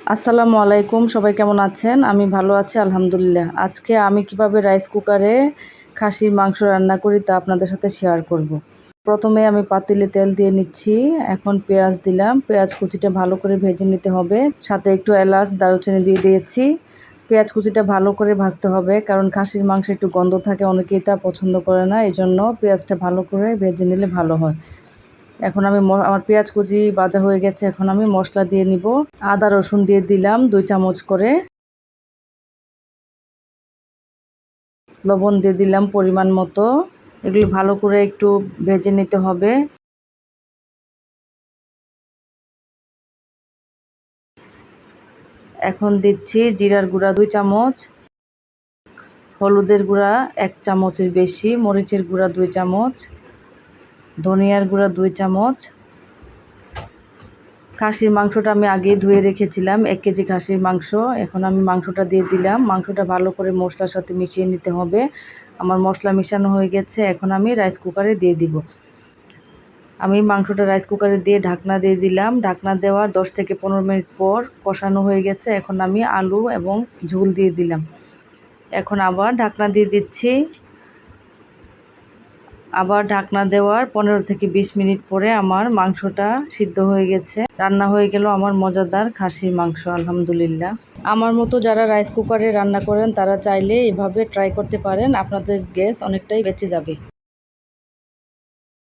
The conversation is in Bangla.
আসসালামু আলাইকুম, সবাই কেমন আছেন? আমি ভালো আছি আলহামদুলিল্লাহ। আজকে আমি কিভাবে রাইস কুকারে খাসির মাংস রান্না করি তা আপনাদের সাথে শেয়ার করব। প্রথমে আমি পাতিলে তেল দিয়ে নিচ্ছি। এখন পেঁয়াজ দিলাম। পেঁয়াজ কুচিটা ভালো করে ভেজে নিতে হবে। সাথে একটু এলাচ দারুচিনি দিয়ে দিয়েছি। পেঁয়াজ কুচিটা ভালো করে ভাজতে হবে, কারণ খাসির মাংসে একটু গন্ধ থাকে, অনেকেই তা পছন্দ করে না। এই জন্য পেঁয়াজটা ভালো করে ভেজে নিলে ভালো হয়। এখন আমার পেঁয়াজ কুচি ভাজা হয়ে গেছে। এখন আমি মশলা দিয়ে নিব। আদা রসুন দিয়ে দিলাম 2 চামচ করে। লবণ দিয়ে দিলাম পরিমাণ মতো। এগুলো ভালো করে একটু ভেজে নিতে হবে। এখন দিচ্ছি জিরার গুঁড়া 2 চামচ, হলুদের গুঁড়া 1 চামচের বেশি, মরিচের গুঁড়া 2 চামচ, ধনিয়ার গুঁড়া 2 চামচ। খাসির মাংসটা আমি আগেই ধুয়ে রেখেছিলাম, 1 কেজি খাসির মাংস। এখন আমি মাংসটা দিয়ে দিলাম। মাংসটা ভালো করে মশলার সাথে মিশিয়ে নিতে হবে। আমার মশলা মিশানো হয়ে গেছে। এখন আমি রাইস কুকারে দিয়ে দিব। আমি মাংসটা রাইস কুকারে দিয়ে ঢাকনা দিয়ে দিলাম। ঢাকনা দেওয়ার 10 থেকে 15 মিনিট পর কষানো হয়ে গেছে। এখন আমি আলু এবং ঝোল দিয়ে দিলাম। এখন আবার ঢাকনা দিয়ে দিচ্ছি। আবার ঢাকনা দেওয়ার 15 থেকে 20 মিনিট পরে আমার মাংসটা সিদ্ধ হয়ে গেছে। রান্না হয়ে গেল আমার মজাদার খাসির মাংস আলহামদুলিল্লাহ। আমার মতো যারা রাইস কুকারে রান্না করেন তারা চাইলে এভাবে ট্রাই করতে পারেন, আপনাদের গ্যাস অনেকটাই বেঁচে যাবে।